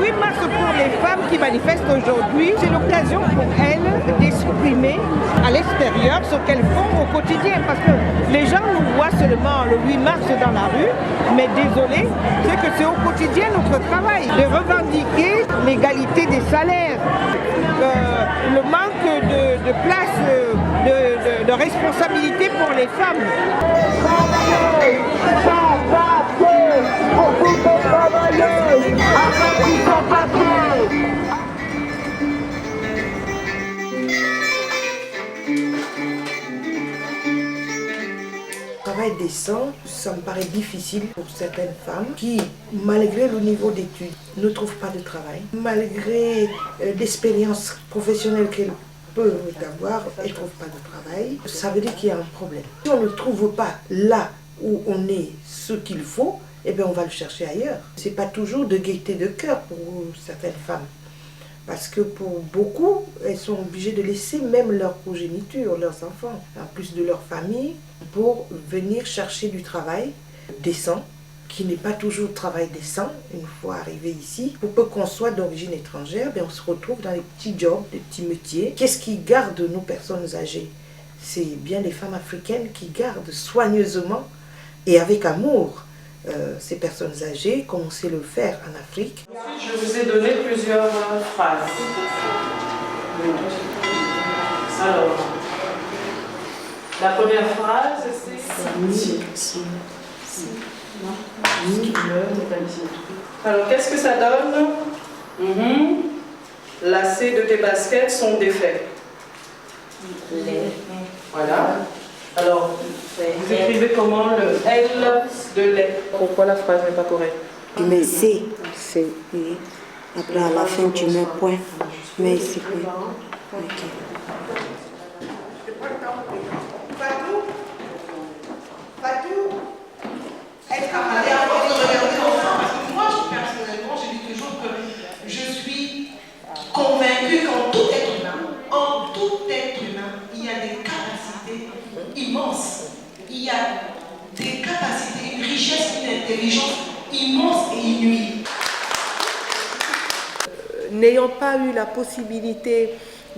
Le 8 mars pour les femmes qui manifestent aujourd'hui, c'est l'occasion pour elles d'exprimer à l'extérieur ce qu'elles font au quotidien. Parce que les gens nous voient seulement le 8 mars dans la rue, mais désolé, c'est que c'est au quotidien notre travail. De revendiquer l'égalité des salaires, le manque de place, de responsabilité pour les femmes. Travail décent, ça me paraît difficile pour certaines femmes qui, malgré le niveau d'études, ne trouvent pas de travail, malgré l'expérience professionnelle qu'elles peuvent avoir, elles ne trouvent pas de travail. Ça veut dire qu'il y a un problème. Si on ne trouve pas là où on est ce qu'il faut, eh bien on va le chercher ailleurs. Ce n'est pas toujours de gaieté de cœur pour certaines femmes. Parce que pour beaucoup, elles sont obligées de laisser même leur progéniture, leurs enfants, en plus de leur famille, pour venir chercher du travail décent, qui n'est pas toujours travail décent. Une fois arrivé ici, pour peu qu'on soit d'origine étrangère, on se retrouve dans les petits jobs, des petits métiers. Qu'est-ce qui garde nos personnes âgées? C'est bien les femmes africaines qui gardent soigneusement et avec amour ces personnes âgées, comme on sait le faire en Afrique. Je vous ai donné plusieurs phrases. Alors, la première phrase, c'est alors, qu'est-ce que ça donne? Lacets de tes baskets sont défaits. Voilà. Alors, vous écrivez comment le L de lait? Pourquoi la phrase n'est pas correcte? Tu mets C. Oui. Après, à la fin, tu mets point. Mais ici, point. Ok. Fatou, est-ce qu'à ma mère, de regarder l'enfant? Parce que moi, personnellement, je dis toujours que je suis convaincue qu'en tout être humain, il y a des capacités immenses. Il y a des capacités, une richesse, une intelligence immense et inouïe. N'ayant pas eu la possibilité,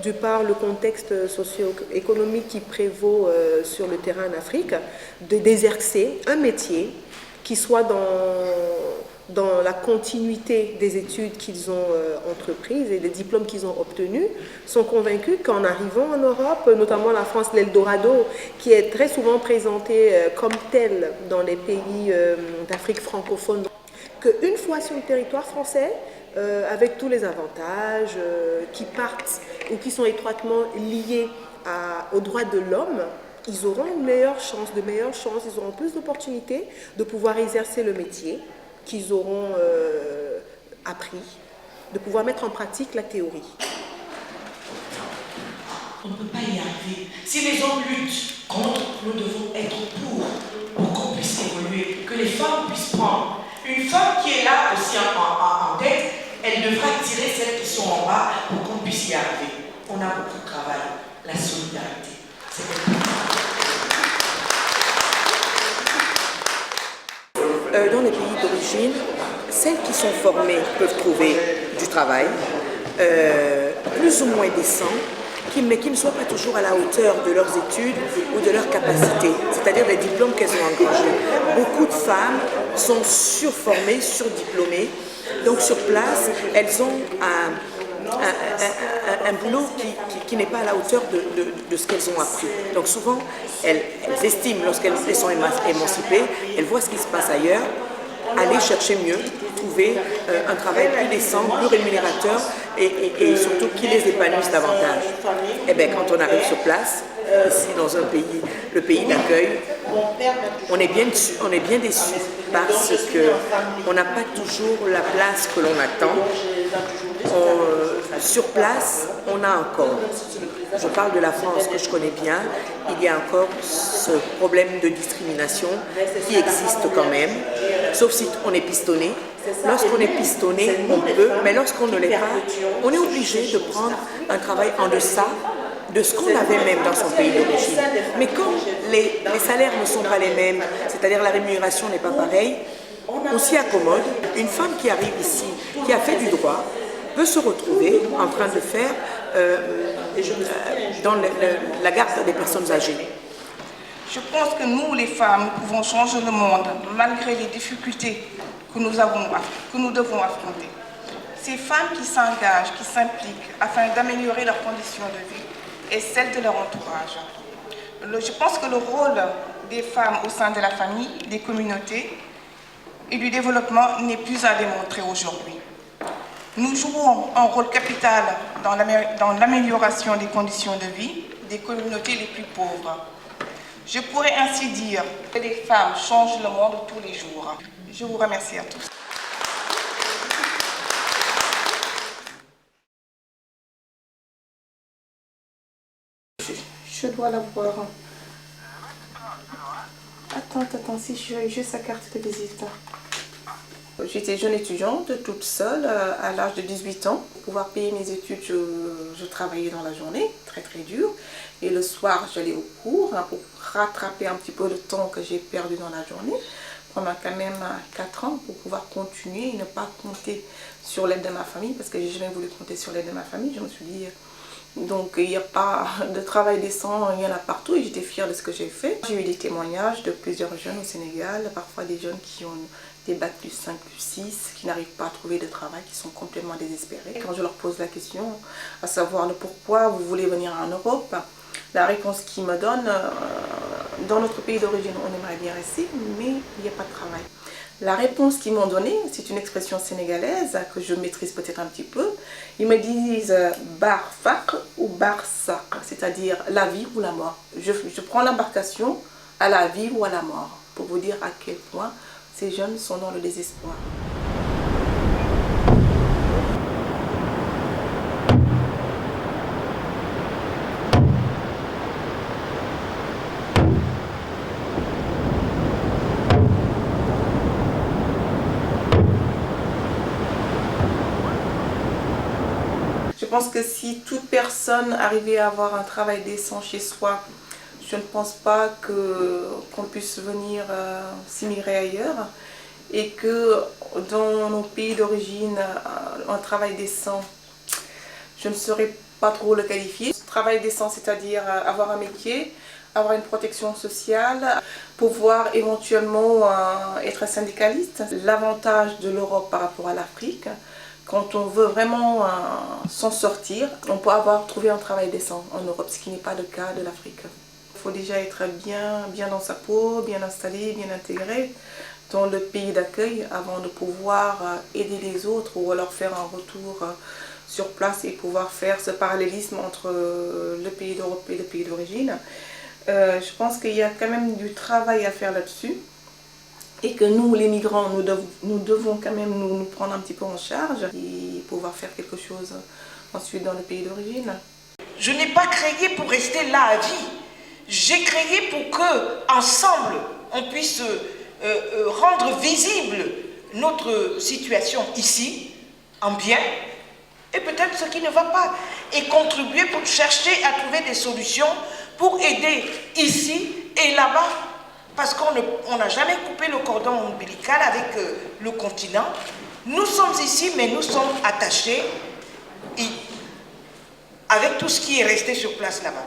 de par le contexte socio-économique qui prévaut sur le terrain en Afrique, d'exercer un métier qui soit dans la continuité des études qu'ils ont entreprises et des diplômes qu'ils ont obtenus, sont convaincus qu'en arrivant en Europe, notamment la France, l'Eldorado, qui est très souvent présenté comme tel dans les pays d'Afrique francophone, qu'une fois sur le territoire français, avec tous les avantages qui partent ou qui sont étroitement liés aux droits de l'homme, ils auront une meilleure chance, ils auront plus d'opportunités de pouvoir exercer le métier qu'ils auront appris, de pouvoir mettre en pratique la théorie. On ne peut pas y arriver. Si les hommes luttent contre, nous devons être pour qu'on puisse évoluer, que les femmes puissent prendre. Une femme qui est là aussi en tête, elle devra tirer celles qui sont en bas pour qu'on puisse y arriver. On a beaucoup de travail. La solidarité, c'est dans les pays d'origine, celles qui sont formées peuvent trouver du travail, plus ou moins décent, mais qui ne soient pas toujours à la hauteur de leurs études ou de leurs capacités, c'est-à-dire des diplômes qu'elles ont engrangés. Beaucoup de femmes sont surformées, surdiplômées, donc sur place, elles ont un boulot qui n'est pas à la hauteur de ce qu'elles ont appris. Donc souvent, elles estiment, lorsqu'elles sont émancipées, elles voient ce qui se passe ailleurs, aller chercher mieux, trouver un travail plus décent, plus rémunérateur et surtout qui les épanouisse davantage. Et bien quand on arrive sur place, ici dans un pays, le pays d'accueil, on est bien déçu parce qu'on n'a pas toujours la place que l'on attend. Sur place, on a encore, je parle de la France que je connais bien, il y a encore ce problème de discrimination qui existe quand même, sauf si on est pistonné. Lorsqu'on est pistonné, on peut, mais lorsqu'on ne l'est pas, on est obligé de prendre un travail en deçà de ce qu'on avait même dans son pays d'origine. Mais comme les salaires ne sont pas les mêmes, c'est-à-dire la rémunération n'est pas pareille, on s'y accommode. Une femme qui arrive ici qui a fait du droit peut se retrouver en train de faire dans la garde des personnes âgées. Je pense que nous, les femmes, nous pouvons changer le monde malgré les difficultés que nous devons affronter. Ces femmes qui s'engagent, qui s'impliquent afin d'améliorer leurs conditions de vie et celles de leur entourage. Je pense que le rôle des femmes au sein de la famille, des communautés et du développement n'est plus à démontrer aujourd'hui. Nous jouons un rôle capital dans l'amélioration des conditions de vie des communautés les plus pauvres. Je pourrais ainsi dire que les femmes changent le monde tous les jours. Je vous remercie à tous. Je dois la voir. Attends, si j'ai sa carte de visite. J'étais jeune étudiante, toute seule, à l'âge de 18 ans. Pour pouvoir payer mes études, je travaillais dans la journée, très dur. Et le soir, j'allais au cours pour rattraper un petit peu le temps que j'ai perdu dans la journée. Pendant quand même 4 ans pour pouvoir continuer et ne pas compter sur l'aide de ma famille. Parce que j'ai jamais voulu compter sur l'aide de ma famille. Je me suis dit, donc il n'y a pas de travail décent, il y en a partout. Et j'étais fière de ce que j'ai fait. J'ai eu des témoignages de plusieurs jeunes au Sénégal. Parfois des jeunes qui ont des bacs plus 5, plus 6, qui n'arrivent pas à trouver de travail, qui sont complètement désespérés. Quand je leur pose la question, à savoir le pourquoi vous voulez venir en Europe, la réponse qu'ils me donnent, dans notre pays d'origine, on aimerait bien rester, mais il n'y a pas de travail. La réponse qu'ils m'ont donnée, c'est une expression sénégalaise que je maîtrise peut-être un petit peu. Ils me disent bar faq ou bar saq, c'est-à-dire la vie ou la mort. Je prends l'embarcation à la vie ou à la mort, pour vous dire à quel point ces jeunes sont dans le désespoir. Je pense que si toute personne arrivait à avoir un travail décent chez soi, je ne pense pas qu'on puisse venir s'immigrer ailleurs et que dans nos pays d'origine, un travail décent, je ne saurais pas trop le qualifier. Travail décent, c'est-à-dire avoir un métier, avoir une protection sociale, pouvoir éventuellement être syndicaliste. L'avantage de l'Europe par rapport à l'Afrique, quand on veut vraiment s'en sortir, on peut trouver un travail décent en Europe, ce qui n'est pas le cas de l'Afrique. Il faut déjà être bien dans sa peau, bien installé, bien intégré dans le pays d'accueil avant de pouvoir aider les autres ou alors faire un retour sur place et pouvoir faire ce parallélisme entre le pays d'Europe et le pays d'origine. Je pense qu'il y a quand même du travail à faire là-dessus et que nous, les migrants, nous devons quand même nous prendre un petit peu en charge et pouvoir faire quelque chose ensuite dans le pays d'origine. Je n'ai pas créé pour rester là à vie. J'ai créé pour que, ensemble, on puisse rendre visible notre situation ici, en bien, et peut-être ce qui ne va pas, et contribuer pour chercher à trouver des solutions pour aider ici et là-bas, parce qu'on n'a jamais coupé le cordon ombilical avec le continent. Nous sommes ici, mais nous sommes attachés avec tout ce qui est resté sur place là-bas.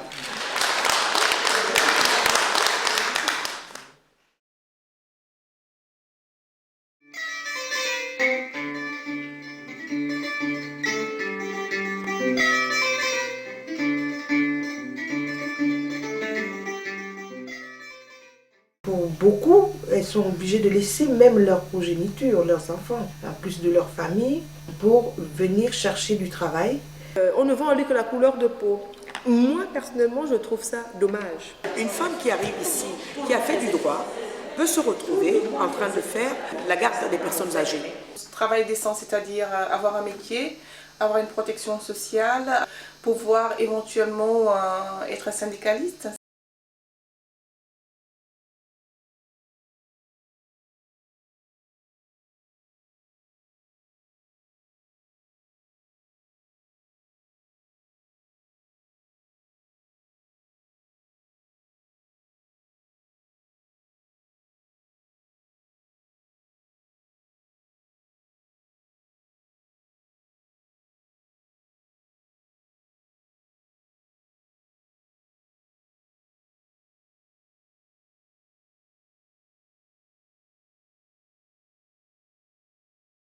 Pour beaucoup, elles sont obligées de laisser même leur progéniture, leurs enfants, en plus de leur famille, pour venir chercher du travail. On ne voit en lui que la couleur de peau. Moi, personnellement, je trouve ça dommage. Une femme qui arrive ici, qui a fait du droit, peut se retrouver en train de faire la garde des personnes âgées. Travail décent, c'est-à-dire avoir un métier, avoir une protection sociale, pouvoir éventuellement être syndicaliste.